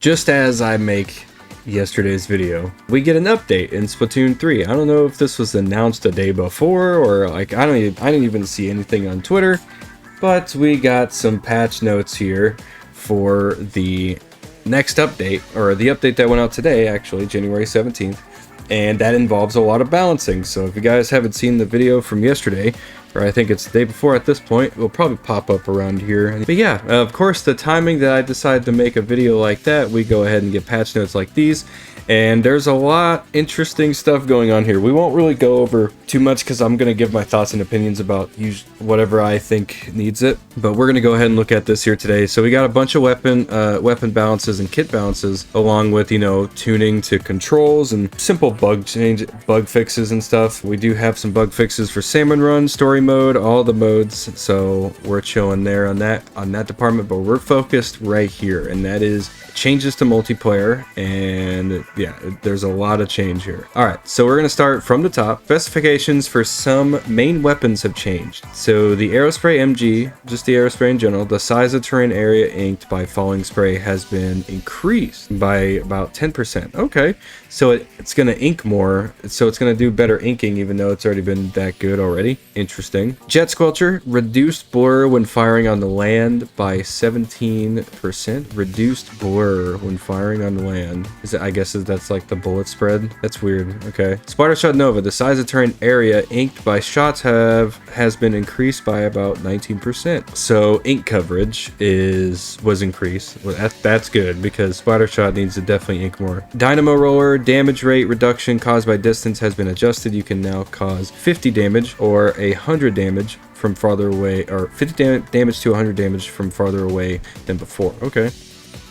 Just as I make yesterday's video, we get an update in Splatoon 3. I don't know if this was announced a day before or like I didn't even see anything on Twitter, but we got some patch notes here for the next update, or the update that went out today, actually, January 17th. And that involves a lot of balancing. So if you guys haven't seen the video from yesterday, or I think it's the day before at this point, it'll probably pop up around here. But yeah, of course, the timing that I decided to make a video like that, we go ahead and get patch notes like these. And there's a lot interesting stuff going on here. We won't really go over too much because I'm going to give my thoughts and opinions about whatever I think needs it. But we're going to go ahead and look at this here today. So we got a bunch of weapon balances and kit balances, along with, tuning to controls and simple bug fixes and stuff. We do have some bug fixes for Salmon Run, Story Mode, all the modes. So we're chilling there on that department, but we're focused right here, and that is changes to multiplayer. And yeah, there's a lot of change here. All right, so we're going to start from the top. Specifications for some main weapons have changed. So the Aerospray MG, just the Aerospray in general, the size of terrain area inked by falling spray has been increased by about 10%. Okay, so it's going to ink more, so it's going to do better inking, even though it's already been that good already. Interesting. Jet Squelcher, reduced blur when firing on the land by 17%. Reduced blur when firing on the land. I guess that's like the bullet spread. That's weird. Okay. Splattershot Nova, the size of terrain area inked by shots has been increased by about 19%. So ink coverage was increased. Well, that's good, because Splattershot needs to definitely ink more. Dynamo Roller, damage rate reduction caused by distance has been adjusted. You can now cause 50 damage or 100 damage from farther away, or 50 damage to 100 damage from farther away than before. Okay.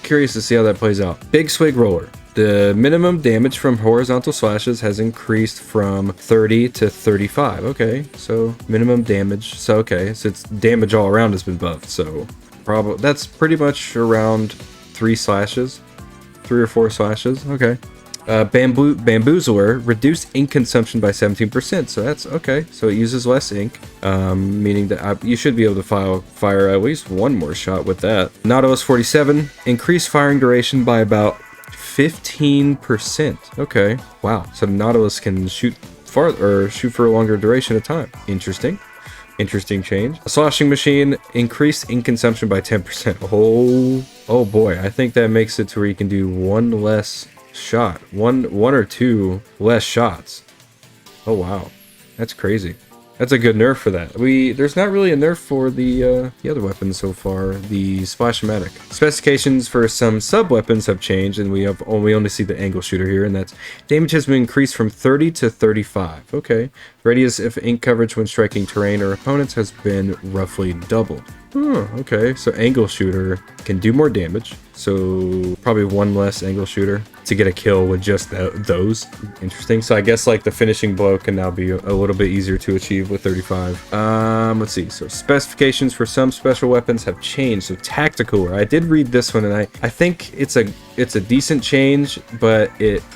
Curious to see how that plays out. Big Swig Roller. The minimum damage from horizontal slashes has increased from 30 to 35. Okay, so minimum damage. So okay, so it's damage all around has been buffed. So probably that's pretty much around 3 or 4 slashes. Okay. Bamboozler, reduced ink consumption by 17%. So that's okay. So it uses less ink, meaning that you should be able to fire at least one more shot with that. Nautilus 47, increased firing duration by about 15%. Okay, wow. So Nautilus can shoot for a longer duration of time. Interesting change. A Sloshing Machine, increased ink consumption by 10%. Oh boy, I think that makes it to where you can do one less shot, one or two less shots. Oh wow, that's crazy. That's a good nerf for that. There's not really a nerf for the other weapons so far. The Splash-O-Matic. Specifications for some sub weapons have changed, and we only see the angle shooter here, and that's damage has been increased from 30 to 35. Okay. Radius of ink coverage when striking terrain or opponents has been roughly doubled. Okay, so angle shooter can do more damage, so probably one less angle shooter to get a kill with just those. Interesting. So I guess like the finishing blow can now be a little bit easier to achieve with 35. Let's see. So specifications for some special weapons have changed. So tactical wear, I did read this one, and I think it's a decent change, but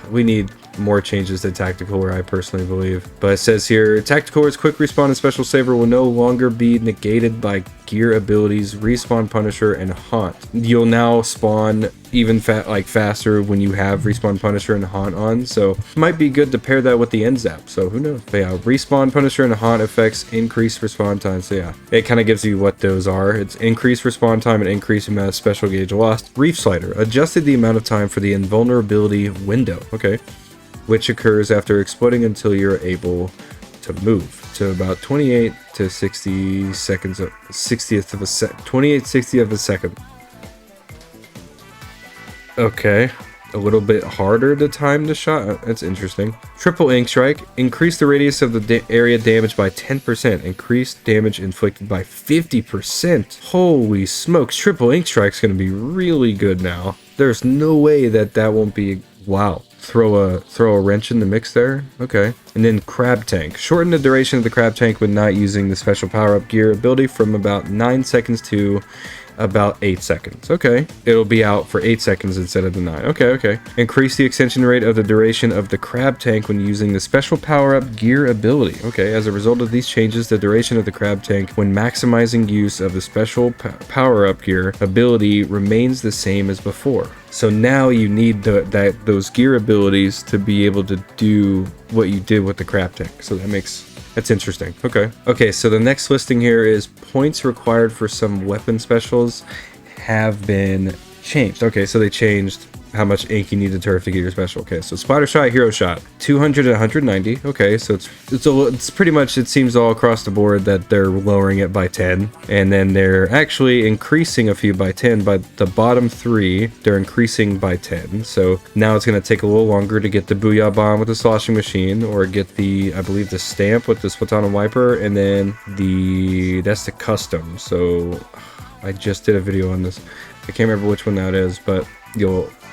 we need more changes to tactical wear, I personally believe. But it says here, tactical wear's quick respawn and special saver will no longer be negated by gear abilities Respawn, Punisher, and Haunt. You'll now spawn even faster when you have Respawn, Punisher, and Haunt on, so it might be good to pair that with the end zap, so who knows. But yeah, Respawn, Punisher, and Haunt effects increase respawn time. So yeah, it kind of gives you what those are. It's increased respawn time and increased amount of special gauge lost. Reef Slider, adjusted the amount of time for the invulnerability window, okay, which occurs after exploding until you're able to move to about 28 to 60 seconds, 60th of a sec, 28/60th of a second. Okay, a little bit harder to time the shot. That's interesting. Triple Inkstrike, increase the radius of the area damage by 10%, increased damage inflicted by 50%. Holy smokes, Triple Inkstrike's gonna be really good now. There's no way that won't be. Wow. Throw a wrench in the mix there. Okay. And then Crab Tank. Shorten the duration of the Crab Tank when not using the special power-up gear ability from about 9 seconds to about 8 seconds. Okay. It'll be out for 8 seconds instead of the 9. Okay. Increase the extension rate of the duration of the crab tank when using the special power-up gear ability. Okay. As a result of these changes, the duration of the crab tank when maximizing use of the special power-up gear ability remains the same as before. So now you need those gear abilities to be able to do what you did with the crab tank. So that's interesting. Okay, so the next listing here is points required for some weapon specials have been changed. Okay, so they changed how much ink you need to turf to get your special. Okay, so Spider Shot, Hero Shot, 200 and 190. Okay, so it's pretty much, it seems all across the board that they're lowering it by 10, and then they're actually increasing a few by 10. But the bottom 3 they're increasing by 10. So now it's going to take a little longer to get the Booyah Bomb with the sloshing machine, or get the, I believe, the stamp with the Splatoon wiper, and then that's the custom. So I just did a video on this. I can't remember which one that is, but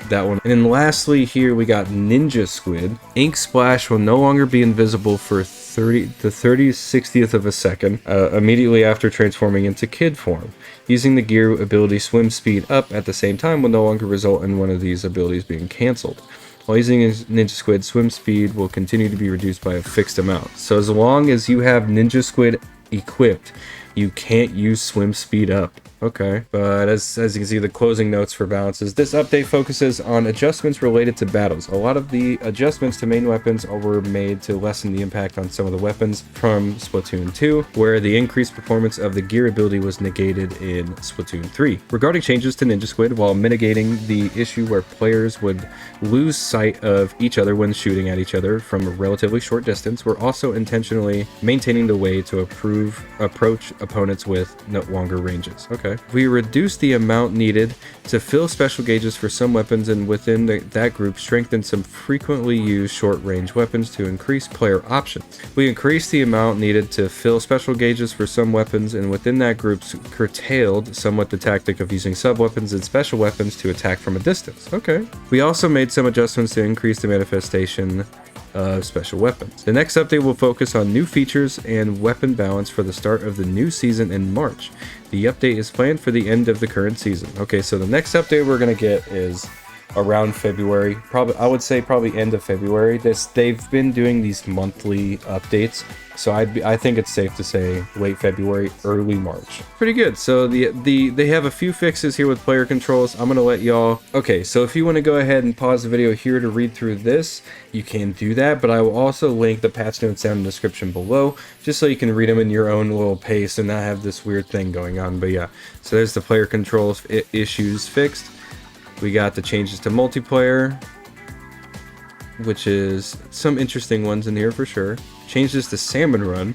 that one. And then lastly here we got Ninja Squid. Ink Splash will no longer be invisible for the 30/60th of a second immediately after transforming into kid form. Using the gear ability Swim Speed Up at the same time will no longer result in one of these abilities being cancelled. While using Ninja Squid, swim speed will continue to be reduced by a fixed amount. So as long as you have Ninja Squid equipped, you can't use Swim Speed Up. Okay, but as you can see, the closing notes for balances. This update focuses on adjustments related to battles. A lot of the adjustments to main weapons were made to lessen the impact on some of the weapons from Splatoon 2, where the increased performance of the gear ability was negated in Splatoon 3. Regarding changes to Ninja Squid, while mitigating the issue where players would lose sight of each other when shooting at each other from a relatively short distance, we're also intentionally maintaining the way to approach opponents with no longer ranges. Okay. We reduced the amount needed to fill special gauges for some weapons, and within that group strengthened some frequently used short-range weapons to increase player options. We increased the amount needed to fill special gauges for some weapons, and within that group curtailed somewhat the tactic of using sub-weapons and special weapons to attack from a distance. Okay. We also made some adjustments to increase the manifestation of special weapons. The next update will focus on new features and weapon balance for the start of the new season in March. The update is planned for the end of the current season. Okay, so the next update we're going to get is around February. I would say probably end of February. They've been doing these monthly updates, so I think it's safe to say late February, early March. Pretty good. So they have a few fixes here with player controls. I'm gonna let y'all. Okay, so if you want to go ahead and pause the video here to read through this, you can do that. But I will also link the patch notes down in the description below, just so you can read them in your own little pace and not have this weird thing going on. But yeah, so there's the player controls issues fixed. We got the changes to multiplayer, which is some interesting ones in here for sure. Changes to Salmon Run.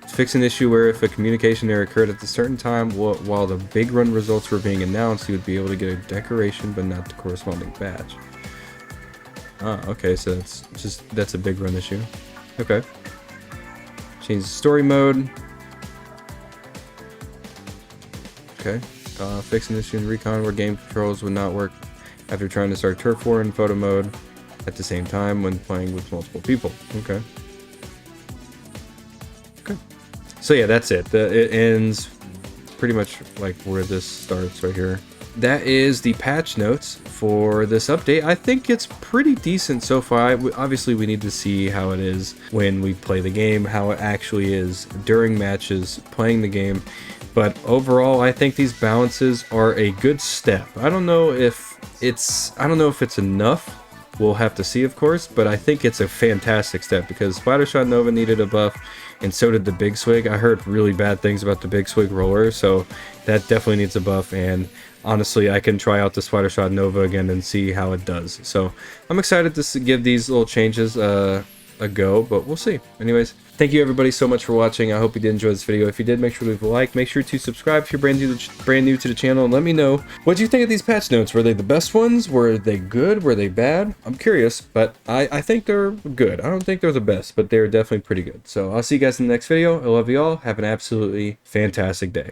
Fix an issue where if a communication error occurred at a certain time while the big run results were being announced, you would be able to get a decoration but not the corresponding badge. Okay, so that's a big run issue. Okay. Change the story mode. Okay. Fix an issue in Recon where game controls would not work after trying to start Turf War in photo mode at the same time when playing with multiple people. Okay. So yeah, that's it. It ends pretty much like where this starts right here. That is the patch notes for this update. I think it's pretty decent so far. Obviously, we need to see how it is when we play the game, how it actually is during matches, playing the game. But overall, I think these balances are a good step. I don't know if it's enough. We'll have to see, of course, but I think it's a fantastic step because Splattershot Nova needed a buff, and so did the Big Swig. I heard really bad things about the Big Swig roller, so that definitely needs a buff, and honestly, I can try out the Splattershot Nova again and see how it does. So I'm excited to give these little changes a go, but we'll see. Anyways, thank you everybody so much for watching. I hope you did enjoy this video. If you did, make sure to leave a like. Make sure to subscribe if you're brand new to the channel, and let me know what do you think of these patch notes. Were they the best ones? Were they good? Were they bad? I'm curious, but I think they're good. I don't think they're the best, but they're definitely pretty good. So I'll see you guys in the next video. I love you all. Have an absolutely fantastic day.